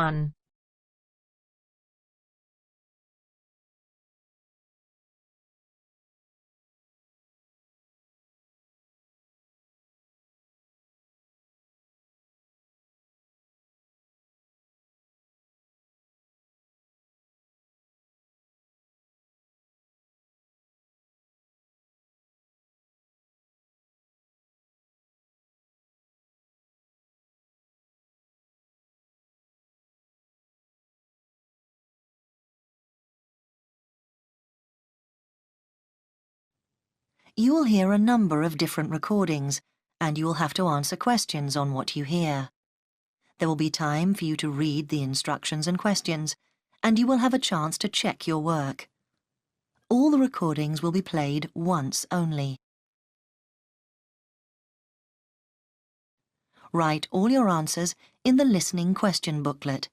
1. You will hear a number of different recordings, and you will have to answer questions on what you hear. There will be time for you to read the instructions and questions, and you will have a chance to check your work. All the recordings will be played once only. Write all your answers in the listening question booklet.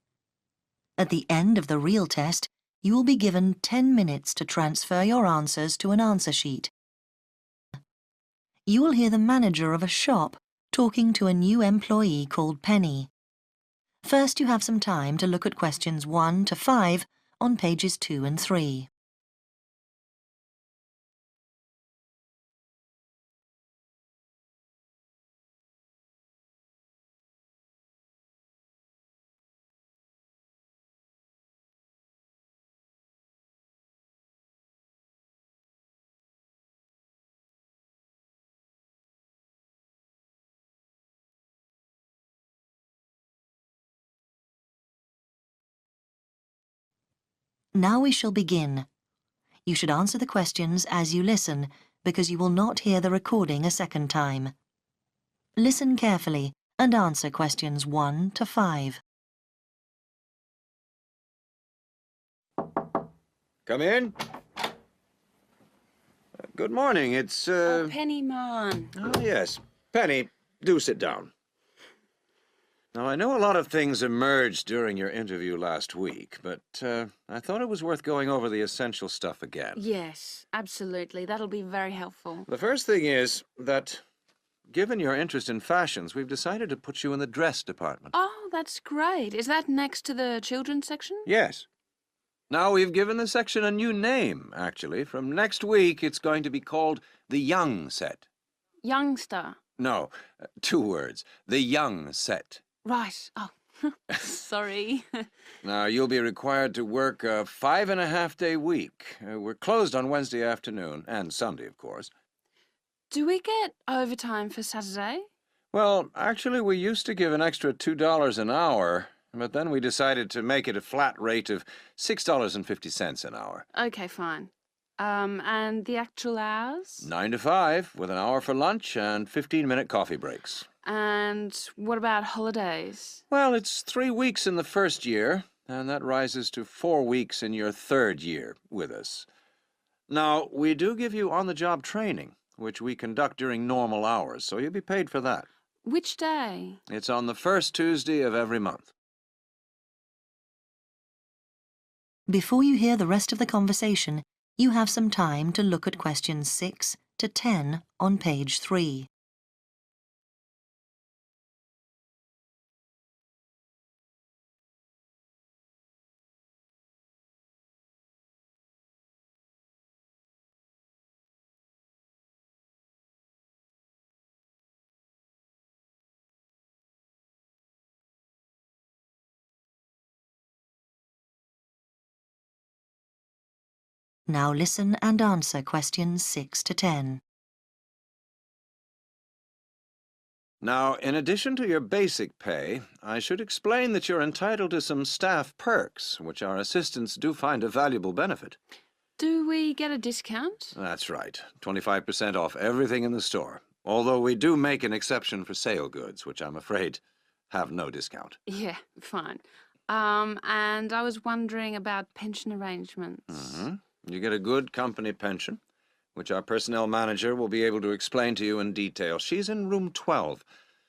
At the end of the real test, you will be given 10 minutes to transfer your answers to an answer sheet. You will hear the manager of a shop talking to a new employee called Penny. First, you have some time to look at questions 1 to 5 on pages 2 and 3. Now we shall begin. You should answer the questions as you listen, because you will not hear the recording a second time. Listen carefully and answer questions 1 to 5. Come in. Good morning. It's, Oh, Penny, man. Oh, yes. Penny, do sit down. Now, I know a lot of things emerged during your interview last week, but I thought it was worth going over the essential stuff again. Yes, absolutely. That'll be very helpful. The first thing is that, given your interest in fashions, we've decided to put you in the dress department. Oh, that's great. Is that next to the children's section? Yes. Now, we've given the section a new name, actually. From next week, it's going to be called the Young Set. Youngster. No, 2 words. The Young Set. Right. Oh, sorry. Now, you'll be required to work a 5.5-day week. We're closed on Wednesday afternoon, and Sunday, of course. Do we get overtime for Saturday? Well, actually, we used to give an extra $2 an hour, but then we decided to make it a flat rate of $6.50 an hour. Okay, fine. And the actual hours? 9 to 5, with an hour for lunch and 15-minute coffee breaks. And what about holidays? Well, it's 3 weeks in the first year, and that rises to 4 weeks in your 3rd year with us. Now, we do give you on-the-job training, which we conduct during normal hours, so you'll be paid for that. Which day? It's on the first Tuesday of every month. Before you hear the rest of the conversation, you have some time to look at questions 6 to 10 on page 3. Now listen and answer questions 6 to 10. Now, in addition to your basic pay, I should explain that you're entitled to some staff perks, which our assistants do find a valuable benefit. Do we get a discount? That's right, 25% off everything in the store. Although we do make an exception for sale goods, which I'm afraid have no discount. Yeah, fine. And I was wondering about pension arrangements. You get a good company pension, which our personnel manager will be able to explain to you in detail. She's in room 12.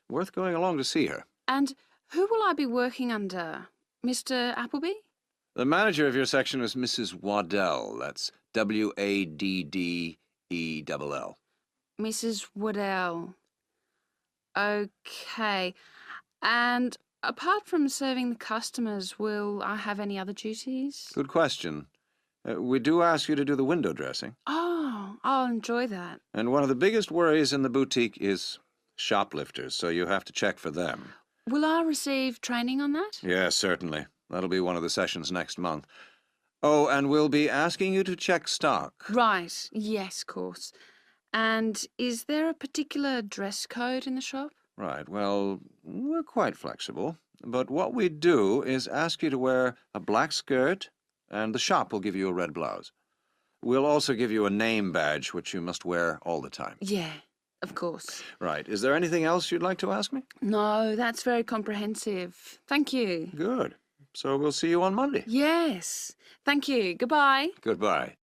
Worth going along to see her. And who will I be working under? Mr. Appleby? The manager of your section is Mrs. Waddell. That's Waddell. Mrs. Waddell. Okay. And Apart from serving the customers, will I have any other duties? Good question. We do ask you to do the window dressing. Oh, I'll enjoy that. And one of the biggest worries in the boutique is shoplifters, so you have to check for them. Will I receive training on that? Yes, certainly. That'll be one of the sessions next month. Oh, and we'll be asking you to check stock. Right, yes, of course. And is there a particular dress code in the shop? Right, well, we're quite flexible. But what we do is ask you to wear a black skirt, and the shop will give you a red blouse. We'll also give you a name badge, which you must wear all the time. Yeah, of course. Right, is there anything else you'd like to ask me? No, that's very comprehensive. Thank you. Good. So we'll see you on Monday. Yes. Thank you. Goodbye. Goodbye.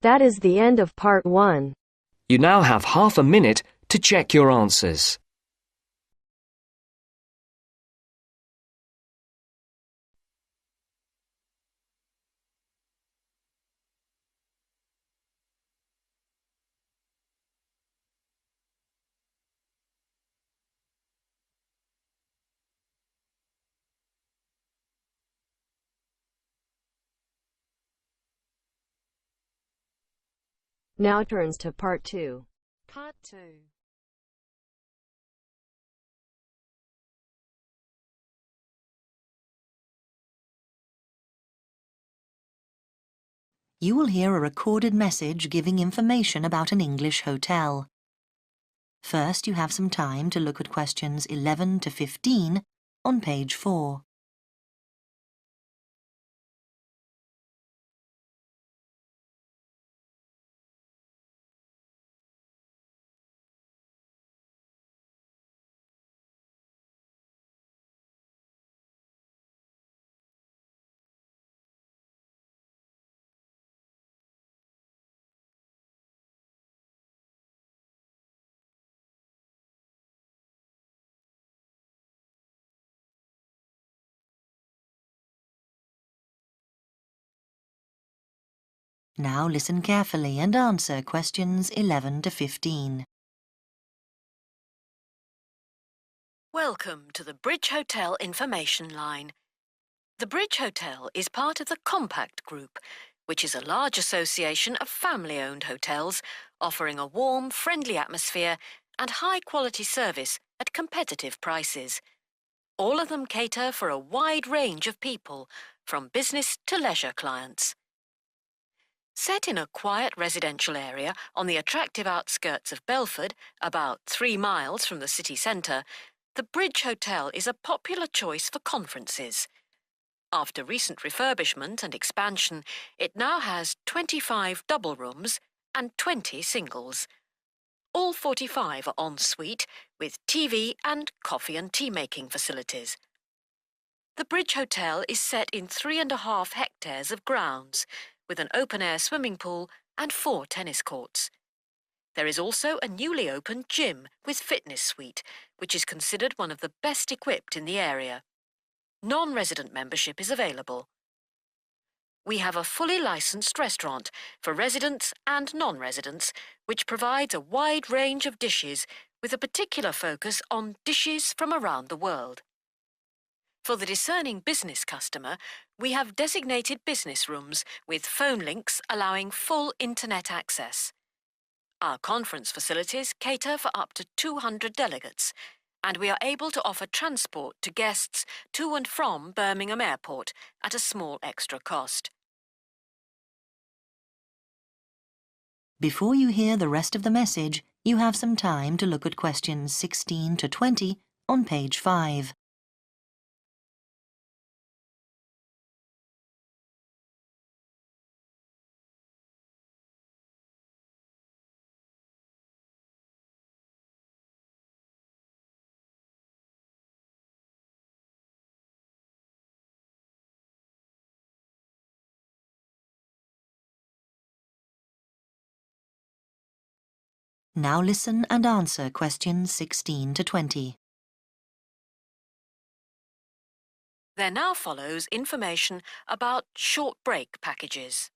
That is the end of part 1. You now have half a minute to check your answers. Now turns to part 2. Part 2. You will hear a recorded message giving information about an English hotel. First, you have some time to look at questions 11 to 15 on page 4. Now listen carefully and answer questions 11 to 15. Welcome to the Bridge Hotel information line. The Bridge Hotel is part of the Compact Group, which is a large association of family-owned hotels offering a warm, friendly atmosphere and high-quality service at competitive prices. All of them cater for a wide range of people, from business to leisure clients. Set in a quiet residential area on the attractive outskirts of Belford, about 3 miles from the city centre, the Bridge Hotel is a popular choice for conferences. After recent refurbishment and expansion, it now has 25 double rooms and 20 singles. All 45 are en suite with TV and coffee and tea making facilities. The Bridge Hotel is set in 3.5 hectares of grounds, with an open-air swimming pool and 4 tennis courts. There is also a newly opened gym with fitness suite, which is considered one of the best equipped in the area. Non-resident membership is available. We have a fully licensed restaurant for residents and non-residents, which provides a wide range of dishes with a particular focus on dishes from around the world. For the discerning business customer, we have designated business rooms with phone links allowing full internet access. Our conference facilities cater for up to 200 delegates, and we are able to offer transport to guests to and from Birmingham Airport at a small extra cost. Before you hear the rest of the message, you have some time to look at questions 16 to 20 on page 5. Now listen and answer questions 16 to 20. There now follows information about short break packages.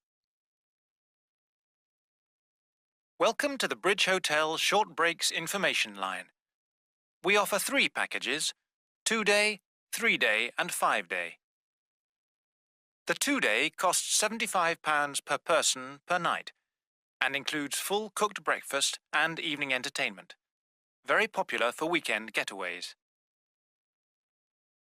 Welcome to the Bridge Hotel Short Breaks Information Line. We offer 3 packages: 2-day, 3-day and 5-day. The 2-day costs £75 per person per night and includes full cooked breakfast and evening entertainment. Very popular for weekend getaways.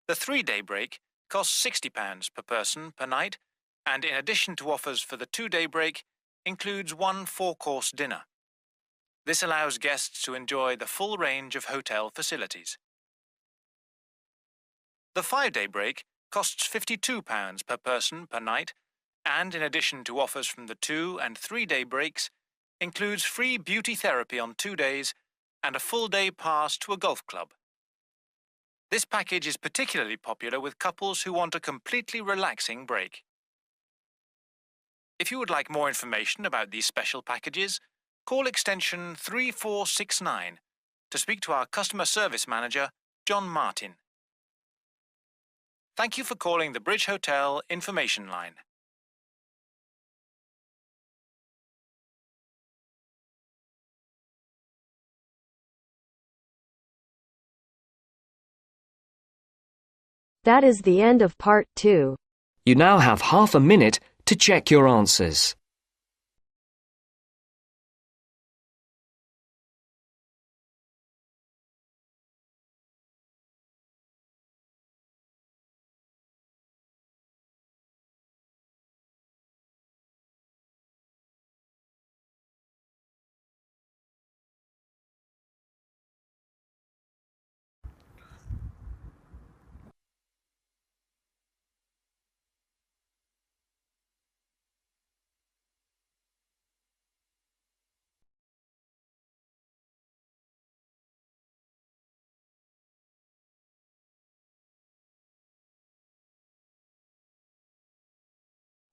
The 3-day break costs £60 per person per night and, in addition to offers for the 2-day break, includes one 4-course dinner. This allows guests to enjoy the full range of hotel facilities. The 5-day break costs £52 per person per night and, in addition to offers from the 2- and 3-day breaks, includes free beauty therapy on 2 days and a full-day pass to a golf club. This package is particularly popular with couples who want a completely relaxing break. If you would like more information about these special packages, call extension 3469 to speak to our customer service manager, John Martin. Thank you for calling the Bridge Hotel Information Line. That is the end of part 2. You now have half a minute to check your answers.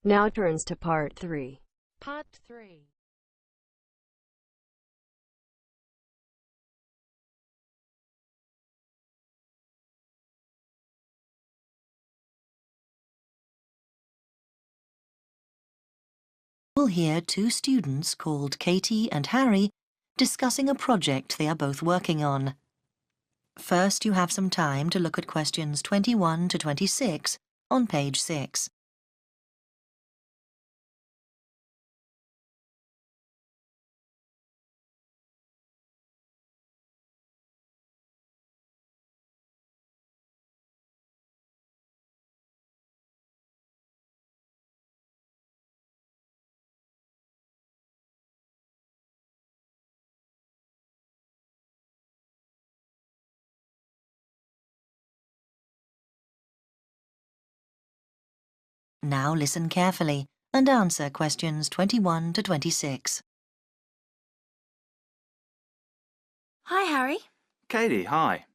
Now turns to part 3. Part 3. You'll hear 2 students called Katie and Harry discussing a project they are both working on. First, you have some time to look at questions 21 to 26 on page 6. Now listen carefully and answer questions 21 to 26. Hi, Harry. Katie, hi.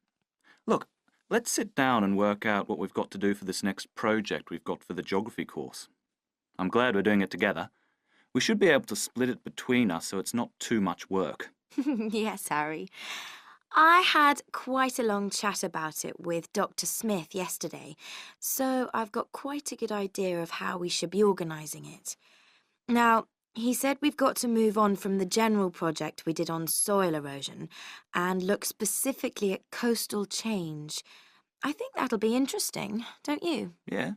Look, let's sit down and work out what we've got to do for this next project we've got for the geography course. I'm glad we're doing it together. We should be able to split it between us so it's not too much work. Yes, Harry. I had quite a long chat about it with Dr. Smith yesterday, so I've got quite a good idea of how we should be organising it. Now, he said we've got to move on from the general project we did on soil erosion and look specifically at coastal change. I think that'll be interesting, don't you? Yeah?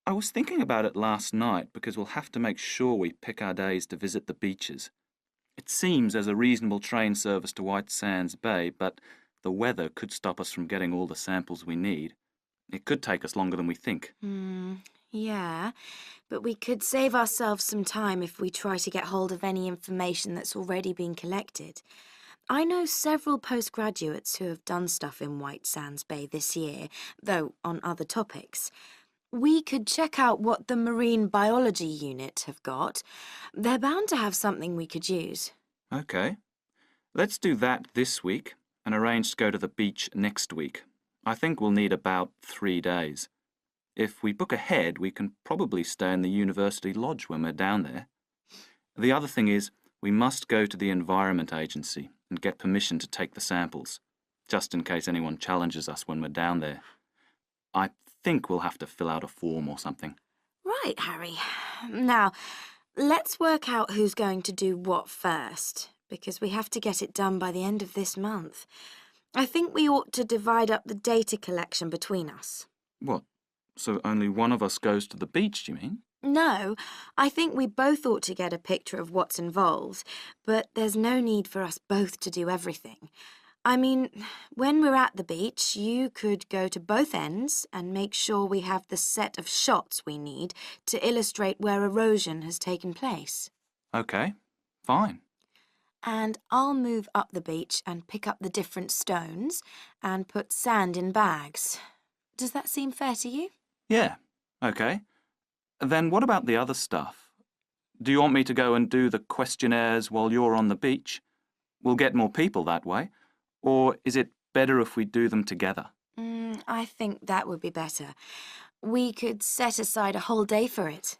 I was thinking about it last night because we'll have to make sure we pick our days to visit the beaches. It seems there's a reasonable train service to White Sands Bay, but the weather could stop us from getting all the samples we need. It could take us longer than we think. Yeah, but we could save ourselves some time if we try to get hold of any information that's already been collected. I know several postgraduates who have done stuff in White Sands Bay this year, though on other topics. We could check out what the Marine Biology Unit have got. They're bound to have something we could use. OK. Let's do that this week and arrange to go to the beach next week. I think we'll need about 3 days. If we book ahead, we can probably stay in the university lodge when we're down there. The other thing is, we must go to the Environment Agency and get permission to take the samples, just in case anyone challenges us when we're down there. I think we'll have to fill out a form or something. Right, Harry. Now, let's work out who's going to do what first, because we have to get it done by the end of this month. I think we ought to divide up the data collection between us. What? So only one of us goes to the beach, do you mean? No, I think we both ought to get a picture of what's involved, but there's no need for us both to do everything. I mean, when we're at the beach, you could go to both ends and make sure we have the set of shots we need to illustrate where erosion has taken place. OK, fine. And I'll move up the beach and pick up the different stones and put sand in bags. Does that seem fair to you? Yeah, OK. Then what about the other stuff? Do you want me to go and do the questionnaires while you're on the beach? We'll get more people that way. Or is it better if we do them together? I think that would be better. We could set aside a whole day for it.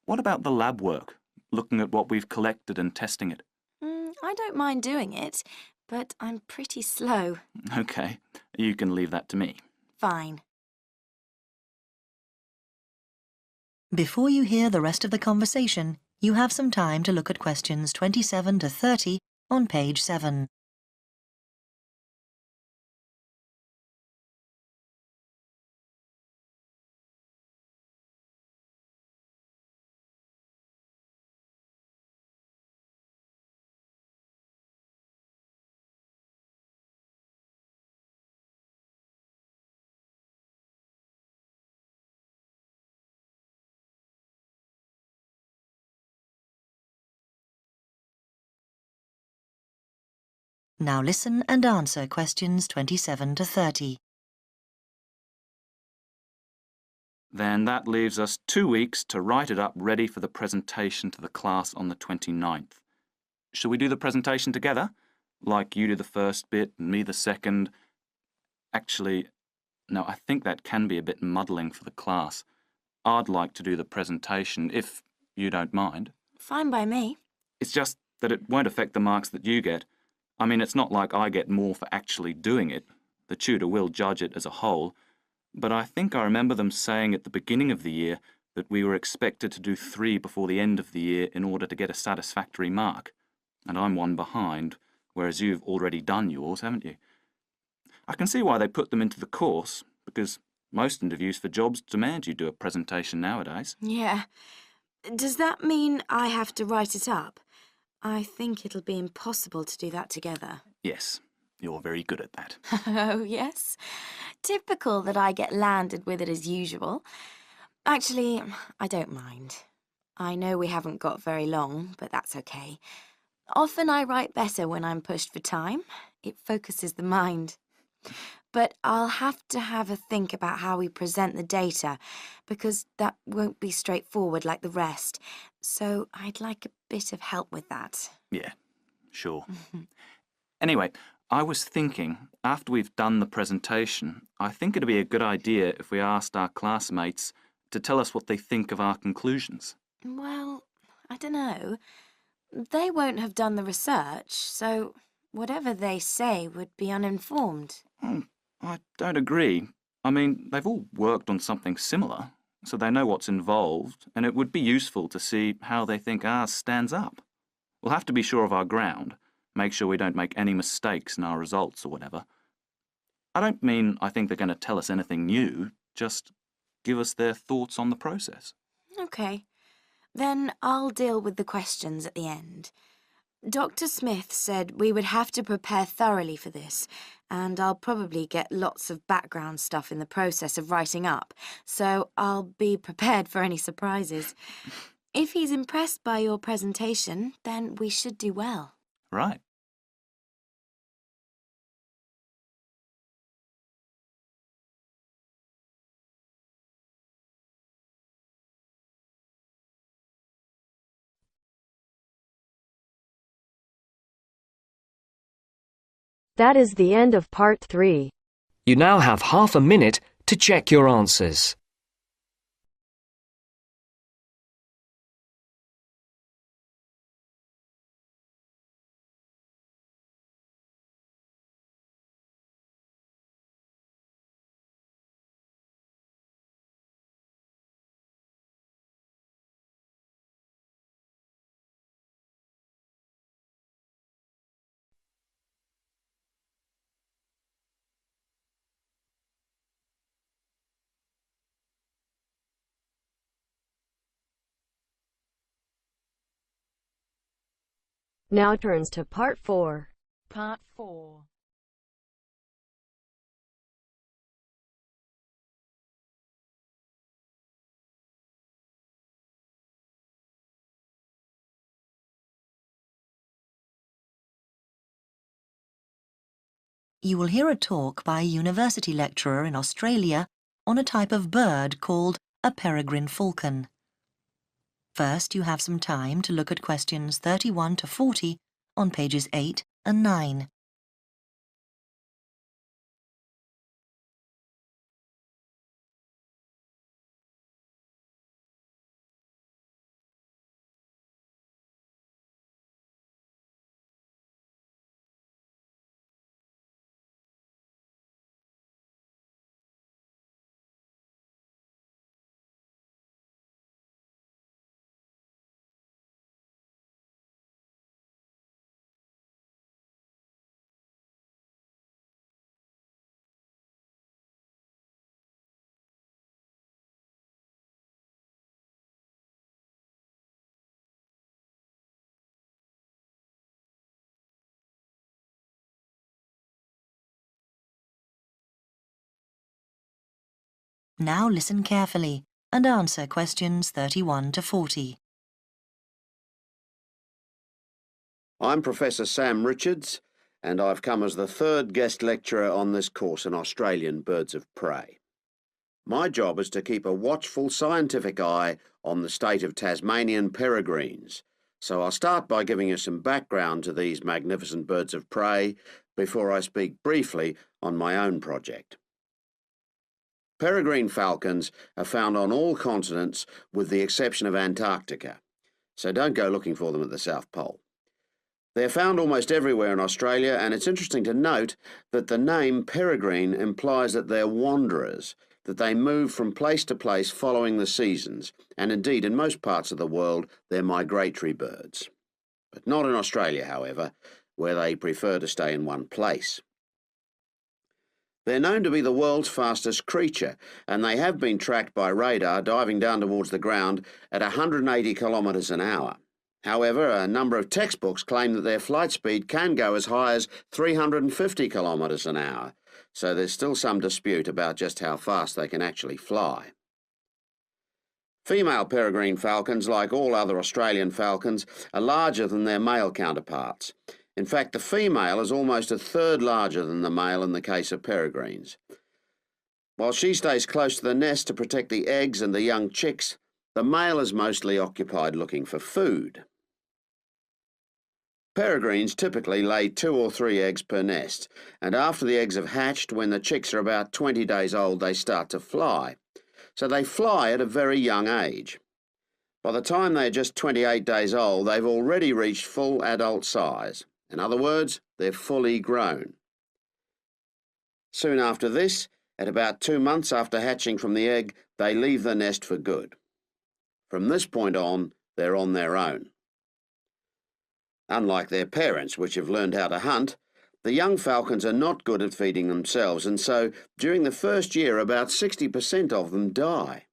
What about the lab work, looking at what we've collected and testing it? I don't mind doing it, but I'm pretty slow. OK, you can leave that to me. Fine. Before you hear the rest of the conversation, you have some time to look at questions 27 to 30 on page 7. Now listen and answer questions 27 to 30. Then that leaves us 2 weeks to write it up ready for the presentation to the class on the 29th. Shall we do the presentation together? Like you do the first bit and me the second? Actually, no, I think that can be a bit muddling for the class. I'd like to do the presentation, if you don't mind. Fine by me. It's just that it won't affect the marks that you get. I mean, it's not like I get more for actually doing it. The tutor will judge it as a whole. But I think I remember them saying at the beginning of the year that we were expected to do 3 before the end of the year in order to get a satisfactory mark. And I'm 1 behind, whereas you've already done yours, haven't you? I can see why they put them into the course, because most interviews for jobs demand you do a presentation nowadays. Yeah. Does that mean I have to write it up? I think it'll be impossible to do that together. Yes, you're very good at that. Oh, yes. Typical that I get landed with it as usual. Actually, I don't mind. I know we haven't got very long, but that's okay. Often I write better when I'm pushed for time. It focuses the mind. But I'll have to have a think about how we present the data, because that won't be straightforward like the rest. So I'd like a bit of help with that. Yeah, sure. Anyway, I was thinking, after we've done the presentation, I think it'd be a good idea if we asked our classmates to tell us what they think of our conclusions. Well, I don't know. They won't have done the research, so whatever they say would be uninformed. I don't agree. I mean, they've all worked on something similar, so they know what's involved, and it would be useful to see how they think ours stands up. We'll have to be sure of our ground, make sure we don't make any mistakes in our results or whatever. I don't mean I think they're going to tell us anything new, just give us their thoughts on the process. OK. Then I'll deal with the questions at the end. Dr. Smith said we would have to prepare thoroughly for this, and I'll probably get lots of background stuff in the process of writing up, so I'll be prepared for any surprises. If he's impressed by your presentation, then we should do well. Right. That is the end of part 3. You now have half a minute to check your answers. Now turns to Part 4. Part 4. You will hear a talk by a university lecturer in Australia on a type of bird called a peregrine falcon. First, you have some time to look at questions 31 to 40 on pages 8 and 9. Now listen carefully and answer questions 31 to 40. I'm Professor Sam Richards, and I've come as the third guest lecturer on this course in Australian birds of prey. My job is to keep a watchful scientific eye on the state of Tasmanian peregrines, so I'll start by giving you some background to these magnificent birds of prey before I speak briefly on my own project. Peregrine falcons are found on all continents with the exception of Antarctica, so don't go looking for them at the South Pole. They're found almost everywhere in Australia, and it's interesting to note that the name peregrine implies that they're wanderers, that they move from place to place following the seasons, and indeed in most parts of the world they're migratory birds. But not in Australia, however, where they prefer to stay in one place. They're known to be the world's fastest creature, and they have been tracked by radar diving down towards the ground at 180 kilometres an hour. However, a number of textbooks claim that their flight speed can go as high as 350 kilometres an hour, so there's still some dispute about just how fast they can actually fly. Female peregrine falcons, like all other Australian falcons, are larger than their male counterparts. In fact, the female is almost a third larger than the male in the case of peregrines. While she stays close to the nest to protect the eggs and the young chicks, the male is mostly occupied looking for food. Peregrines typically lay 2 or 3 eggs per nest, and after the eggs have hatched, when the chicks are about 20 days old, they start to fly. So they fly at a very young age. By the time they're just 28 days old, they've already reached full adult size. In other words, they're fully grown. Soon after this, at about 2 months after hatching from the egg, they leave the nest for good. From this point on, they're on their own. Unlike their parents, which have learned how to hunt, the young falcons are not good at feeding themselves, and so during the first year about 60% of them die.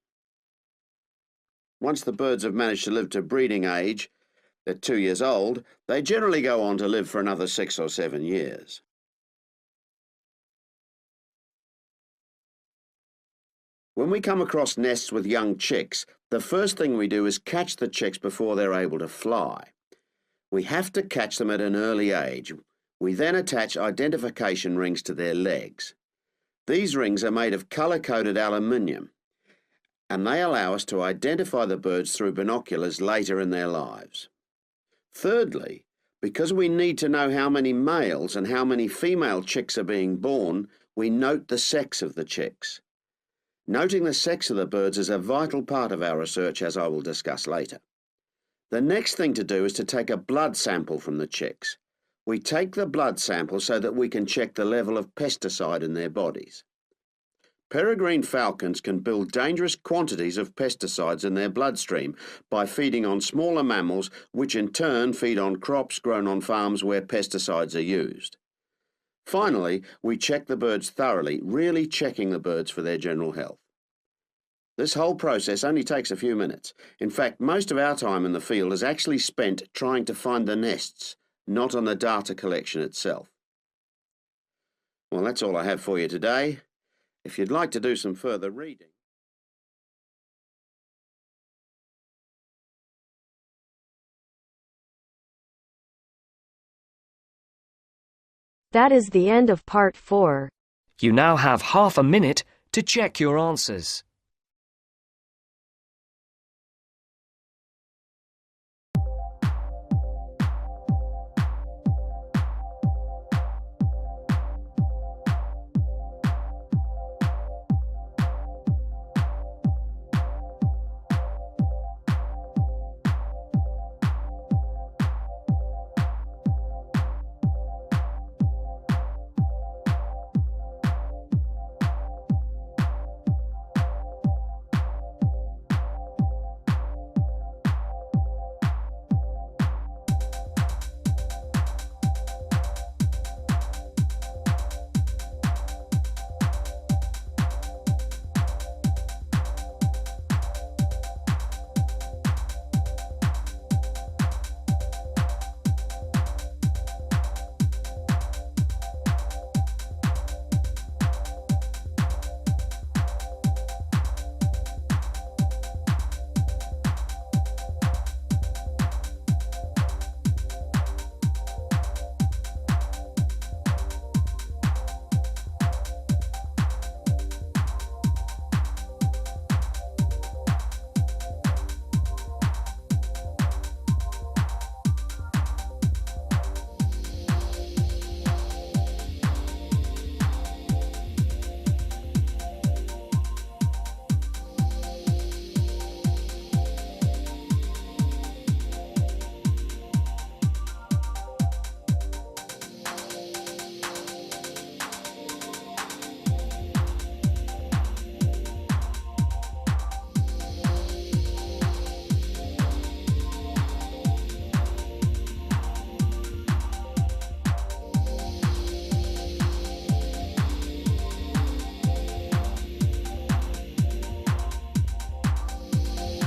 Once the birds have managed to live to breeding age, at 2 years old, they generally go on to live for another 6 or 7 years. When we come across nests with young chicks, the first thing we do is catch the chicks before they're able to fly. We have to catch them at an early age. We then attach identification rings to their legs. These rings are made of colour-coded aluminium, and they allow us to identify the birds through binoculars later in their lives. Thirdly, because we need to know how many males and how many female chicks are being born, we note the sex of the chicks. Noting the sex of the birds is a vital part of our research, as I will discuss later. The next thing to do is to take a blood sample from the chicks. We take the blood sample so that we can check the level of pesticide in their bodies. Peregrine falcons can build dangerous quantities of pesticides in their bloodstream by feeding on smaller mammals, which in turn feed on crops grown on farms where pesticides are used. Finally, we check the birds thoroughly, really checking the birds for their general health. This whole process only takes a few minutes. In fact, most of our time in the field is actually spent trying to find the nests, not on the data collection itself. Well, that's all I have for you today. If you'd like to do some further reading... That is the end of part 4. You now have half a minute to check your answers.